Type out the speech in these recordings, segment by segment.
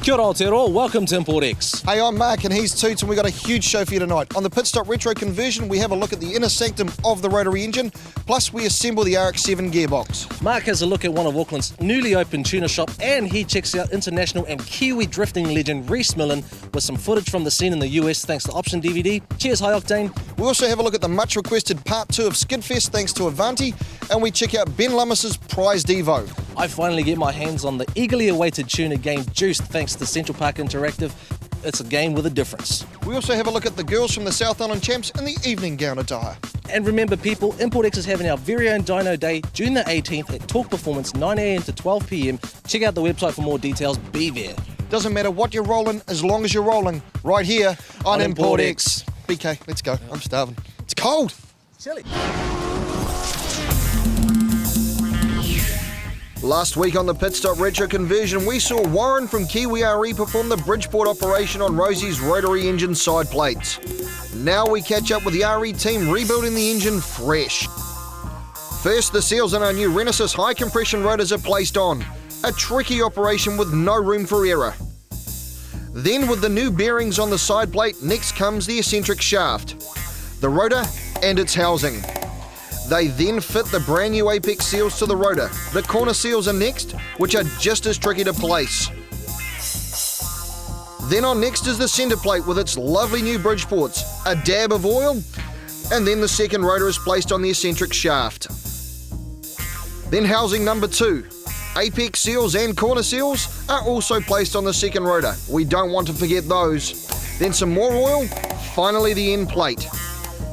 Kia ora Aotearoa, welcome to Import X. Hey, I'm Mark and he's Toot, and we've got a huge show for you tonight. On the Pit Stop Retro Conversion, we have a look at the inner sanctum of the Rotary engine, plus we assemble the RX-7 gearbox. Mark has a look at one of Auckland's newly opened tuner shop, and he checks out international and Kiwi drifting legend Rhys Millen with some footage from the scene in the US thanks to Option DVD. Cheers, High Octane. We also have a look at the much requested part 2 of Skidfest thanks to Avanti, and we check out Ben Lummis' prize Devo. I finally get my hands on the eagerly awaited tuner game Juiced thanks to Central Park Interactive. It's a game with a difference. We also have a look at the girls from the South Island Champs in the evening gown attire. And remember people, Import X is having our very own Dyno Day, June the 18th at Talk Performance, 9 AM to 12 PM. Check out the website for more details. Be there. Doesn't matter what you're rolling, as long as you're rolling. Right here on Import X. BK, let's go. I'm starving. It's cold. Chilly. Last week on the Pit Stop Retro Conversion, we saw Warren from Kiwi RE perform the Bridgeport operation on Rosie's rotary engine side plates. Now we catch up with the RE team rebuilding the engine fresh. First, the seals on our new Renesis high compression rotors are placed on. A tricky operation with no room for error. Then with the new bearings on the side plate, next comes the eccentric shaft, the rotor and its housing. They then fit the brand new apex seals to the rotor. The corner seals are next, which are just as tricky to place. Then on next is the centre plate with its lovely new Bridgeports, a dab of oil, and then the second rotor is placed on the eccentric shaft. Then housing number 2. Apex seals and corner seals are also placed on the second rotor. We don't want to forget those. Then some more oil, finally the end plate.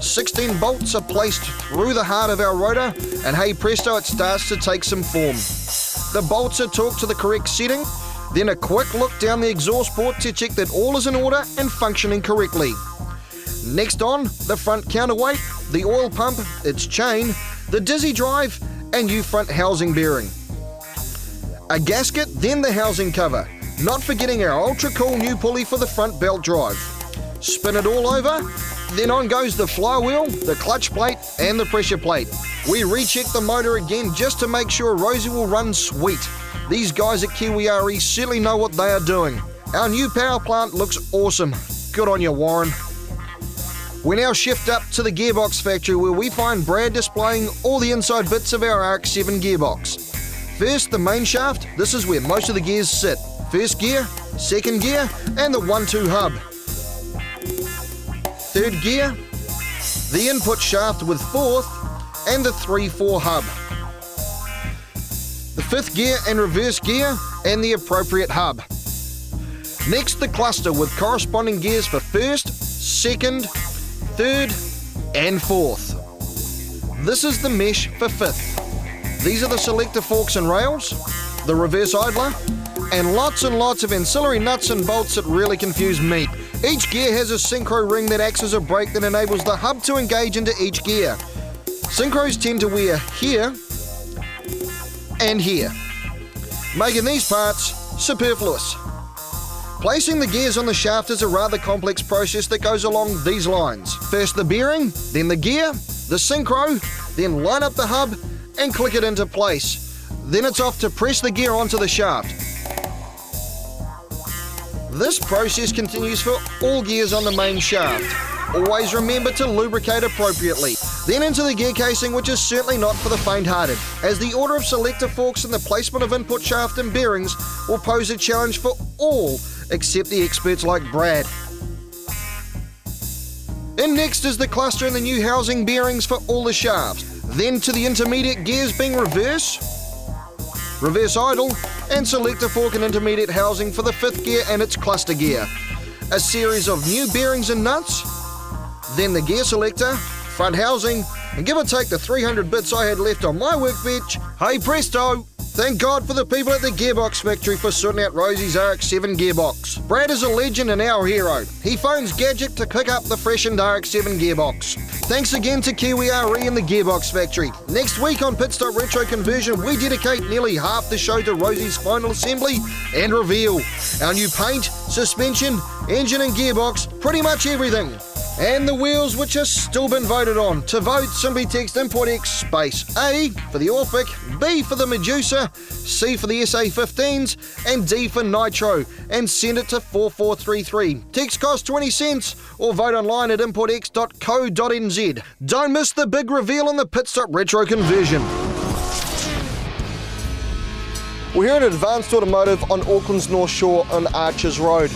16 bolts are placed through the heart of our rotor, and hey presto, it starts to take some form. The bolts are torqued to the correct setting, then a quick look down the exhaust port to check that all is in order and functioning correctly. Next on, the front counterweight, the oil pump, its chain, the dizzy drive, and new front housing bearing. A gasket, then the housing cover, not forgetting our ultra cool new pulley for the front belt drive. Spin it all over, then on goes the flywheel, the clutch plate and the pressure plate. We recheck the motor again just to make sure Rosie will run sweet. These guys at Kiwi RE certainly know what they are doing. Our new power plant looks awesome. Good on you, Warren. We now shift up to the gearbox factory where we find Brad displaying all the inside bits of our RX-7 gearbox. First, the main shaft. This is where most of the gears sit. First gear, second gear, and the 1-2 hub. Third gear, the input shaft with fourth, and the 3-4 hub. The fifth gear and reverse gear, and the appropriate hub. Next, the cluster with corresponding gears for first, second, third, and fourth. This is the mesh for fifth. These are the selector forks and rails, the reverse idler, and lots of ancillary nuts and bolts that really confuse me. Each gear has a synchro ring that acts as a brake that enables the hub to engage into each gear. Synchros tend to wear here and here, making these parts superfluous. Placing the gears on the shaft is a rather complex process that goes along these lines. First the bearing, then the gear, the synchro, then line up the hub and click it into place. Then it's off to press the gear onto the shaft. This process continues for all gears on the main shaft. Always remember to lubricate appropriately. Then into the gear casing, which is certainly not for the faint-hearted, as the order of selector forks and the placement of input shaft and bearings will pose a challenge for all except the experts like Brad. And next is the cluster and the new housing bearings for all the shafts. Then to the intermediate gears being reverse idle, and selector fork and intermediate housing for the fifth gear and its cluster gear. A series of new bearings and nuts, then the gear selector, front housing, and give or take the 300 bits I had left on my workbench, hey presto! Thank God for the people at the Gearbox factory for sorting out Rosie's RX-7 gearbox. Brad is a legend and our hero. He phones Gadget to pick up the freshened RX-7 gearbox. Thanks again to Kiwi RE and the Gearbox factory. Next week on Pit Stop Retro Conversion, we dedicate nearly half the show to Rosie's final assembly and reveal. Our new paint, suspension, engine and gearbox, pretty much everything. And the wheels which have still been voted on. To vote, simply text ImportX space A for the Orphic, B for the Medusa, C for the SA15s, and D for Nitro, and send it to 4433. Text costs 20 cents, or vote online at importx.co.nz. Don't miss the big reveal on the Pit Stop Retro conversion. We're here at Advanced Automotive on Auckland's North Shore on Archers Road.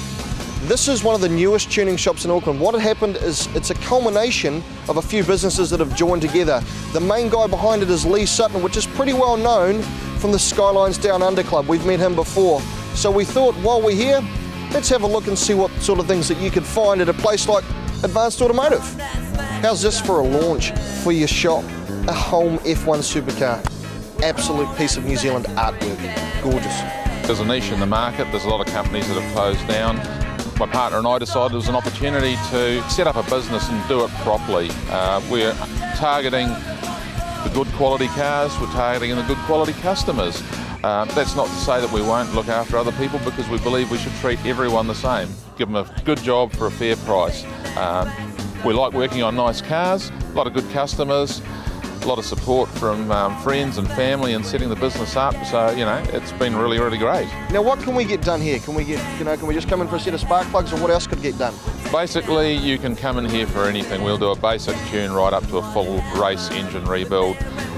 This is one of the newest tuning shops in Auckland. What had happened is it's a culmination of a few businesses that have joined together. The main guy behind it is Lee Sutton, which is pretty well known from the Skylines Down Under Club. We've met him before. So we thought while we're here, let's have a look and see what sort of things that you could find at a place like Advanced Automotive. How's this for a launch for your shop? A home F1 supercar. Absolute piece of New Zealand artwork. Gorgeous. There's a niche in the market. There's a lot of companies that have closed down. My partner and I decided it was an opportunity to set up a business and do it properly. We're targeting the good quality cars, we're targeting the good quality customers. That's not to say that we won't look after other people, because we believe we should treat everyone the same. Give them a good job for a fair price. We like working on nice cars, a lot of good customers, a lot of support from friends and family and setting the business up. So, it's been really, really great. Now, what can we get done here? Can we just come in for a set of spark plugs, or what else could get done? Basically, you can come in here for anything. We'll do a basic tune right up to a full race engine rebuild,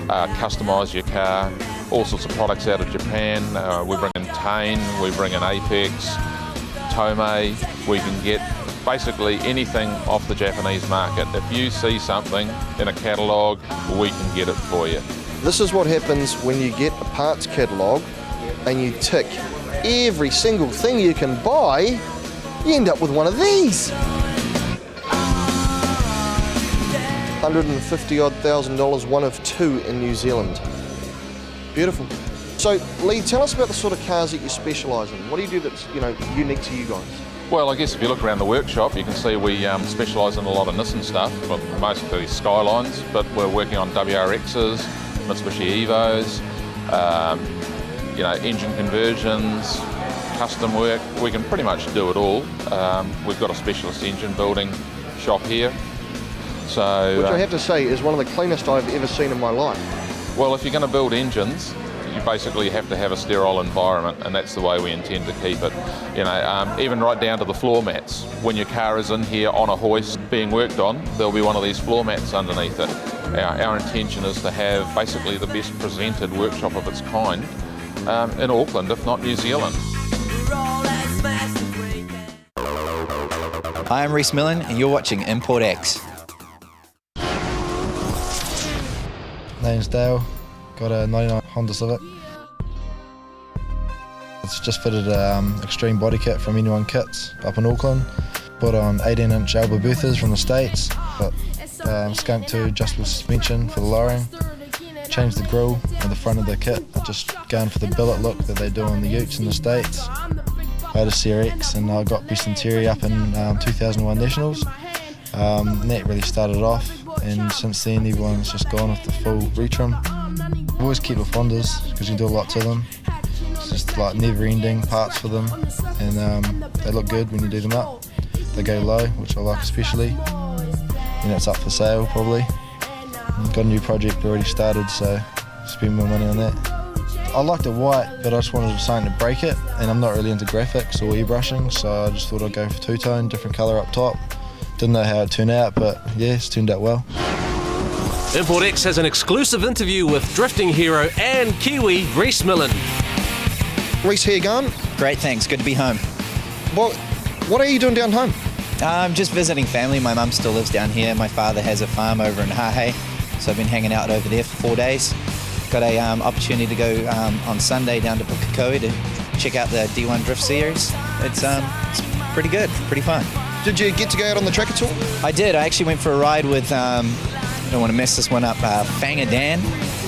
customise your car, all sorts of products out of Japan. We bring in Tane, we bring in Apex, Tomei. We can get basically anything off the Japanese market. If you see something in a catalogue, we can get it for you. This is what happens when you get a parts catalogue and you tick every single thing you can buy, you end up with one of these. $150,000, one of two in New Zealand. Beautiful. So Lee, tell us about the sort of cars that you specialise in. What do you do that's unique to you guys? Well, I guess if you look around the workshop, you can see we specialise in a lot of Nissan stuff, well, mostly Skylines, but we're working on WRXs, Mitsubishi Evos, engine conversions, custom work. We can pretty much do it all. We've got a specialist engine building shop here. So, which I have to say is one of the cleanest I've ever seen in my life. Well, if you're going to build engines, you basically have to have a sterile environment, and that's the way we intend to keep it. Even right down to the floor mats. When your car is in here on a hoist being worked on, there'll be one of these floor mats underneath it. Our intention is to have basically the best presented workshop of its kind in Auckland, if not New Zealand. Hi, I'm Rhys Millen, and you're watching ImportX. Name's Dale. Got a 99 Honda Civic. It's just fitted extreme Bodykit from Anyone Kits up in Auckland. Put on 18-inch elbow boosters from the States. Got skunk to adjustable suspension for the lowering. Changed the grille at the front of the kit. Just going for the billet look that they do on the utes in the States. I had a CRX and I got Best Interior up in 2001 Nationals. And that really started off, and since then everyone's just gone with the full retrim. I've always kept with Hondas because you can do a lot to them. It's just like never-ending parts for them, and they look good when you do them up. They go low, which I like especially. And it's up for sale probably. Got a new project already started, so spend more money on that. I liked it white, but I just wanted something to break it, and I'm not really into graphics or airbrushing, so I just thought I'd go for two-tone, different colour up top. Didn't know how it turned out, but yeah, it's turned out well. ImportX has an exclusive interview with drifting hero and Kiwi Rhys Millen. Rhys, how you going? Great, thanks. Good to be home. Well, what are you doing down home? I'm just visiting family. My mum still lives down here. My father has a farm over in Hahe, so I've been hanging out over there for 4 days. Got a opportunity to go on Sunday down to Manukau to check out the D1 Drift Series. It's pretty good, pretty fun. Did you get to go out on the track at all? I did. I actually went for a ride with, I don't want to mess this one up, Fanger Dan.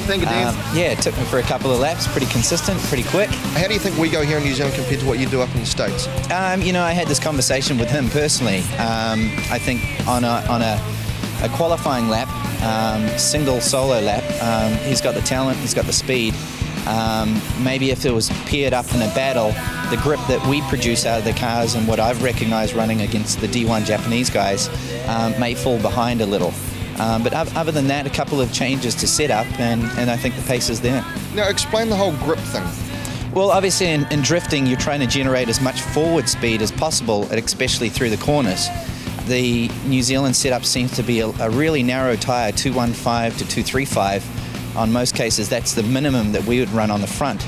Fanger Dan? Yeah, it took me for a couple of laps. Pretty consistent, pretty quick. How do you think we go here in New Zealand compared to what you do up in the States? I had this conversation with him personally. I think on a qualifying lap, single solo lap, he's got the talent, he's got the speed. Maybe if it was paired up in a battle, the grip that we produce out of the cars and what I've recognized running against the D1 Japanese guys may fall behind a little. But other than that, a couple of changes to setup, and I think the pace is there. Now, explain the whole grip thing. Well, obviously in drifting, you're trying to generate as much forward speed as possible, especially through the corners. The New Zealand setup seems to be a really narrow tyre, 215 to 235. On most cases, that's the minimum that we would run on the front.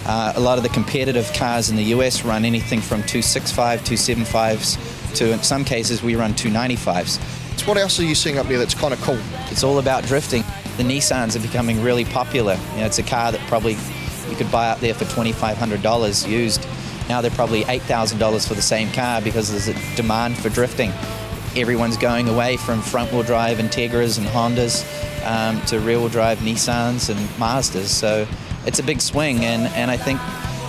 A lot of the competitive cars in the US run anything from 265, 275s to, in some cases, we run 295s. So what else are you seeing up there that's kind of cool? It's all about drifting. The Nissans are becoming really popular. You know, it's a car that probably you could buy up there for $2,500 used. Now they're probably $8,000 for the same car because there's a demand for drifting. Everyone's going away from front-wheel drive Integras and Hondas to rear-wheel drive Nissans and Mazdas. So it's a big swing, and I think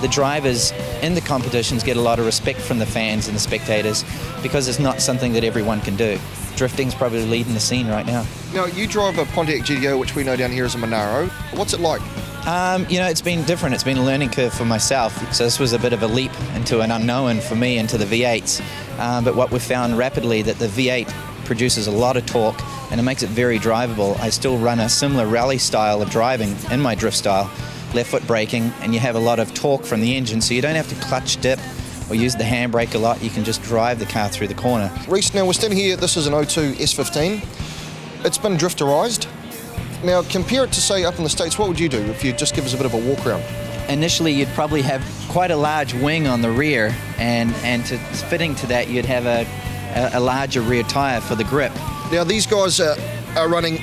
the drivers in the competitions get a lot of respect from the fans and the spectators because it's not something that everyone can do. Drifting's probably leading the scene right now. Now, you drive a Pontiac GTO, which we know down here as a Monaro. What's it like? You know, it's been different. It's been a learning curve for myself. So this was a bit of a leap into an unknown for me, into the V8s. But what we've found rapidly that the V8 produces a lot of torque and it makes it very drivable. I still run a similar rally style of driving in my drift style, left foot braking, and you have a lot of torque from the engine, so you don't have to clutch dip or use the handbrake a lot. You can just drive the car through the corner. Rhys, now we're standing here, this is an 02 S15. It's been drifterized. Now, compare it to, say, up in the States, what would you do if you just give us a bit of a walk around? Initially, you'd probably have quite a large wing on the rear, and fitting to that, you'd have a larger rear tyre for the grip. Now, these guys are running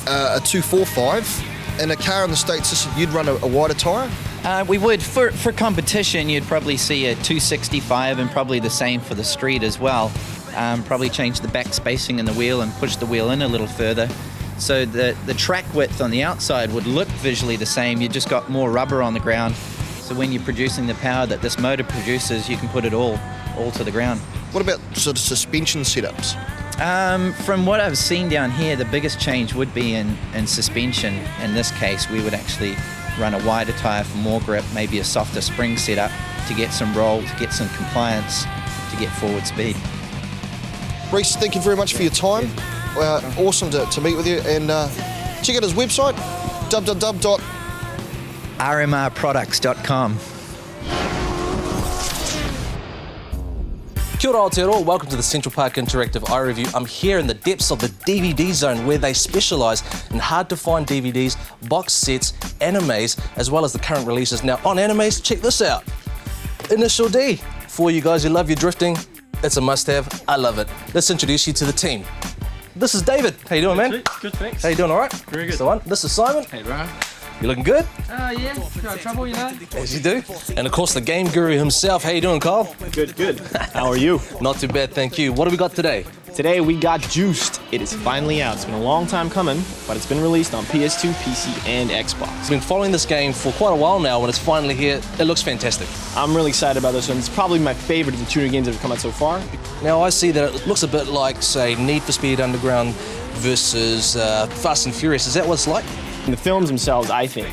a 245. In a car in the States, you'd run a wider tyre? We would. For competition, you'd probably see a 265 and probably the same for the street as well. Probably change the back spacing in the wheel and push the wheel in a little further. So the track width on the outside would look visually the same. You just got more rubber on the ground. So when you're producing the power that this motor produces, you can put it all to the ground. What about sort of suspension setups? From what I've seen down here, the biggest change would be in suspension. In this case, we would actually run a wider tyre for more grip, maybe a softer spring setup to get some roll, to get some compliance, to get forward speed. Rhys, thank you very much for your time. Awesome to meet with you, and check out his website, rmrproducts.com. Kia ora Aotearoa, welcome to the Central Park Interactive iReview. I'm here in the depths of the DVD zone where they specialise in hard-to-find DVDs, box sets, animes, as well as the current releases. Now, on animes, check this out. Initial D. For you guys who love your drifting, it's a must-have. I love it. Let's introduce you to the team. This is David. How you doing, man? Good, thanks. How you doing, all right? Very good. That's the one. This is Simon. Hey, bro. You looking good? Yeah, no trouble, you know. As you do. And of course, the game guru himself. How you doing, Kyle? Good. How are you? Not too bad, thank you. What do we got today? Today we got Juiced. It is finally out. It's been a long time coming, but it's been released on PS2, PC, and Xbox. I've been following this game for quite a while now. When it's finally here, it looks fantastic. I'm really excited about this one. It's probably my favorite of the tuner games that have come out so far. Now, I see that it looks a bit like, say, Need for Speed Underground versus Fast and Furious. Is that what it's like? In the films themselves, I think,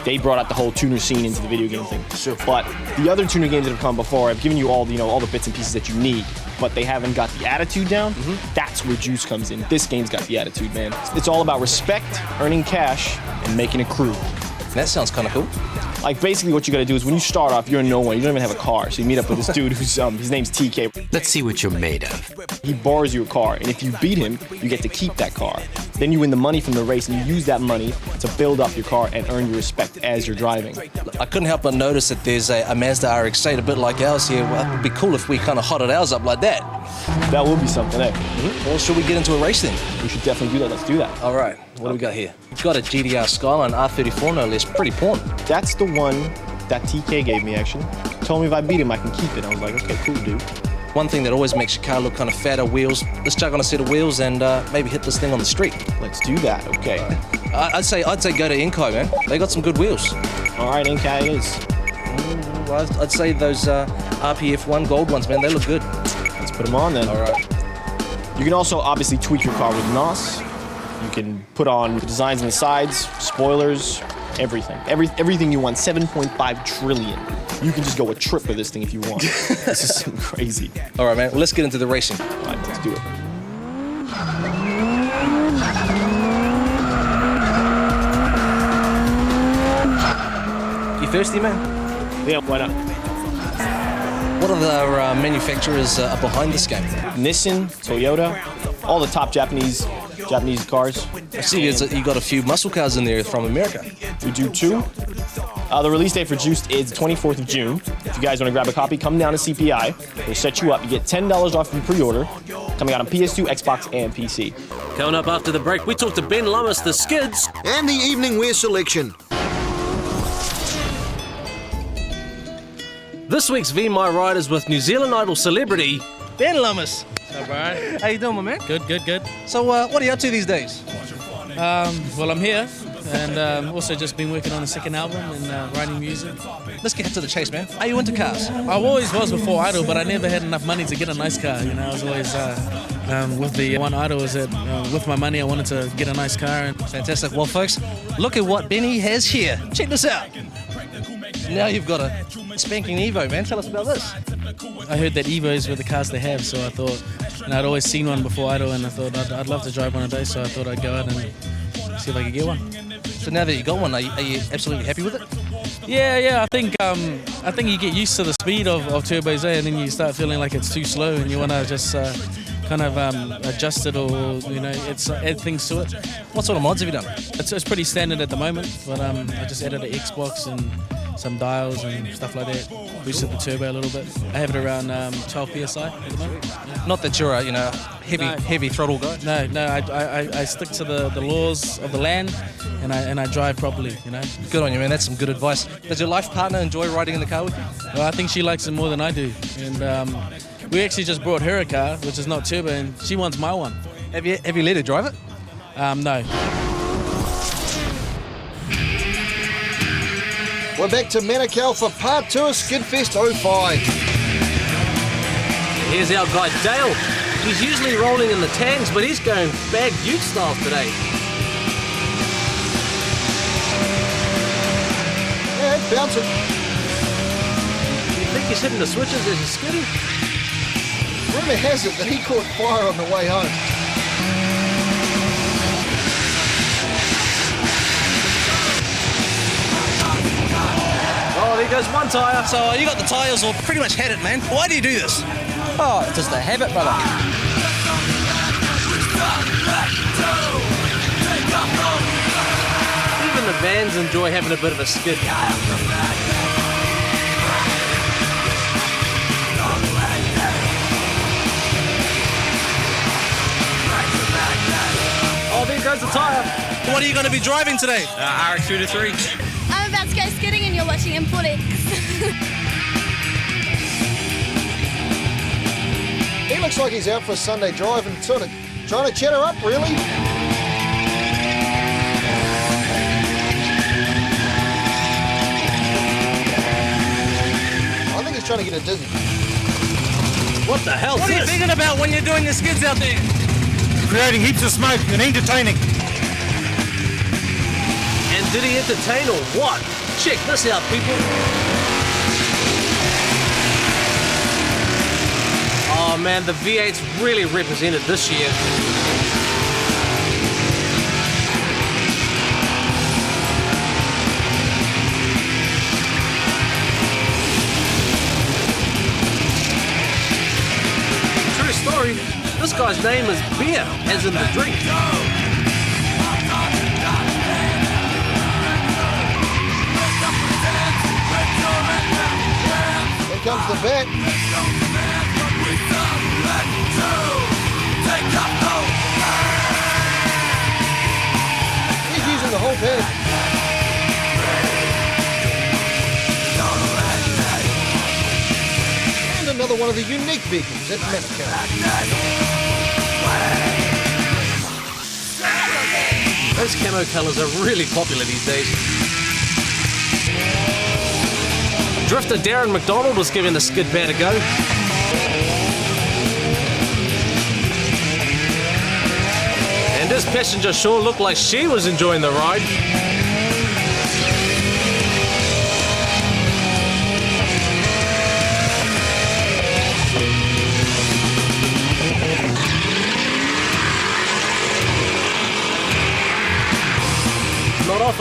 they brought out the whole tuner scene into the video game thing. Sure. But the other tuner games that have come before have given you all the bits and pieces that you need, but they haven't got the attitude down. That's where Juice comes in. This game's got the attitude, man. It's all about respect, earning cash, and making a crew. That sounds kind of cool. Like, basically what you gotta do is when you start off, you're no one. You don't even have a car. So you meet up with this dude who's, his name's TK. Let's see what you're made of. He borrows you a car, and if you beat him, you get to keep that car. Then you win the money from the race, and you use that money to build up your car and earn your respect as you're driving. I couldn't help but notice that there's a Mazda RX-8 a bit like ours here. Well, it would be cool if we kind of hotted ours up like that. That will be something, eh? Well, should we get into a race then? We should definitely do that. Let's do that. All right, what do we got here? We've got a GTR Skyline R34, no less. Pretty porn. That's the one that TK gave me, actually. Told me if I beat him, I can keep it. I was like, okay, cool, dude. One thing that always makes your car look kind of fatter, wheels. Let's chuck on a set of wheels and maybe hit this thing on the street. Let's do that, okay. I'd say go to Enkai, man. They got some good wheels. All right, Enkai it is. I'd say those RPF1 gold ones, man, they look good. Let's put them on then. All right. You can also obviously tweak your car with NOS. You can put on designs on the sides, spoilers, Everything. Everything you want. 7.5 trillion. You can just go a trip with this thing if you want. This is so crazy. All right, man. Well, let's get into the racing. All right, let's do it. You thirsty, man? Yeah, why not? What other manufacturers are behind this game? Nissan, Toyota, all the top Japanese cars. I see you got a few muscle cars in there from America. We do too. The release date for Juiced is the 24th of June. If you guys want to grab a copy, come down to CPI. We'll set you up. You get $10 off your pre-order. Coming out on PS2, Xbox, and PC. Coming up after the break, we talk to Ben Lummis, the Skids. And the evening wear selection. This week's Be My Ride is with New Zealand Idol celebrity Ben Lummis. Hi, Brian. How you doing, my man? Good. So, what are you up to these days? Well, I'm here, and also just been working on a second album and writing music. Let's get to the chase, man. Are you into cars? I always was before Idol, but I never had enough money to get a nice car. You know, I was always with the one Idol is that with my money I wanted to get a nice car. And Fantastic. Well, folks, look at what Benny has here. Check this out. Now you've got a spanking Evo, man. Tell us about this. I heard that Evos were the cars they have, so I thought, and I'd always seen one before Idol, and I thought I'd love to drive one a day, so I thought I'd go out and see if I could get one. So now that you got one, are you absolutely happy with it? Yeah. I think you get used to the speed of turbos, and then you start feeling like it's too slow, and you want to just kind of adjust it, or add things to it. What sort of mods have you done? It's pretty standard at the moment, but I just added an Xbox and some dials and stuff like that. Boosted the turbo a little bit. I have it around 12 psi at the moment. Not that you're a heavy throttle guy. No. I stick to the laws of the land, and I drive properly. Good on you, man. That's some good advice. Does your life partner enjoy riding in the car with you? Well, I think she likes it more than I do, and we actually just brought her a car, which is not turbo, and she wants my one. Have you let her drive it? No. We're back to Manukau for part 2 of Skidfest 05. Here's our guy Dale. He's usually rolling in the tangs, but he's going bag ute style today. Yeah, it's bouncing. You think he's hitting the switches as he's skidding? Rumour has it that he caught fire on the way home. Oh, there goes one tyre. So you got the tyres or pretty much had it, man. Why do you do this? Oh, it's just a habit, brother. Even the vans enjoy having a bit of a skid. Oh, there goes the tyre. What are you going to be driving today? RX-2 to 3. I'm about to go skidding and you're watching Import-X. He looks like he's out for a Sunday drive and sort of trying to chat her up, really. I think he's trying to get a dizzy. What the hell? What are you thinking about when you're doing your skids out there? Creating heaps of smoke and entertaining. And did he entertain or what? Check this out, people. Oh man, the V8's really represented this year. True story, this guy's name is Beer, as in the drink. Here comes the bet. He's using the whole pad. And another one of the unique vehicles at Manukau. Those camo colours are really popular these days. Drifter Darren McDonald was giving the skid pad a go. And this passenger sure looked like she was enjoying the ride.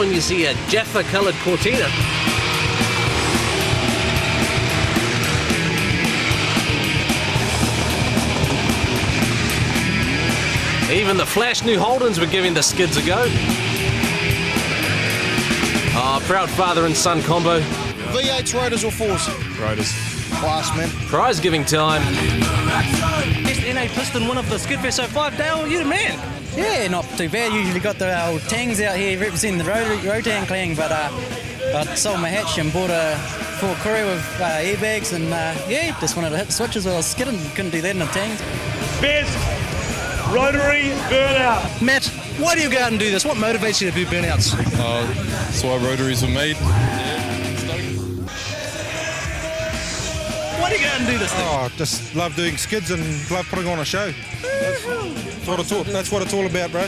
often you see a Jaffa-coloured Cortina. Even the flash new Holdens were giving the skids a go. Proud father and son combo. V8s, rotors or fours? Rotors. Class, man. Prize giving time. Best NA piston win of the Skidfest 05, Dale, you the man. Yeah, not too bad. Usually got the old tangs out here representing the Rotary clan, but I sold my hatch and bought a full crew with airbags and just wanted to hit the switches while I was skidding. Couldn't do that in the tangs. Best Rotary burnout. Matt, why do you go out and do this? What motivates you to do burnouts? That's why Rotaries were made. Why do you go out and do this thing? Oh, just love doing skids and love putting on a show. That's what it's all about, bro.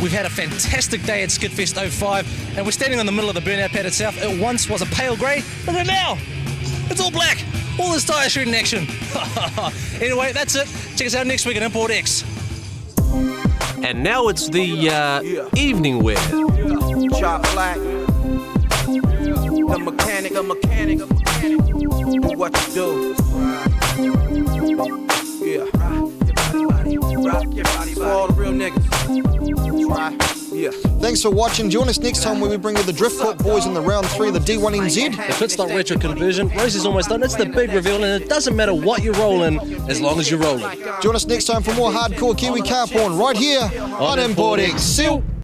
We've had a fantastic day at Skidfest 05 and we're standing in the middle of the burnout pad itself. It once was a pale grey, look at it now. It's all black. All this tyre shredding action. Anyway, that's it. Check us out next week at Import X. And now it's the evening wear. Chop black. The mechanic. Do what you do. Yeah. Rock your body. For all the real niggas. Try. Yeah. Thanks for watching. Join us next time when we bring you the Drift Court boys in the round 3 of the D1NZ. The pit stop retro conversion. Rosie's almost done. It's the big reveal and it doesn't matter what you roll in as long as you're rolling. Join us next time for more hardcore Kiwi car porn right here on Import X. See you.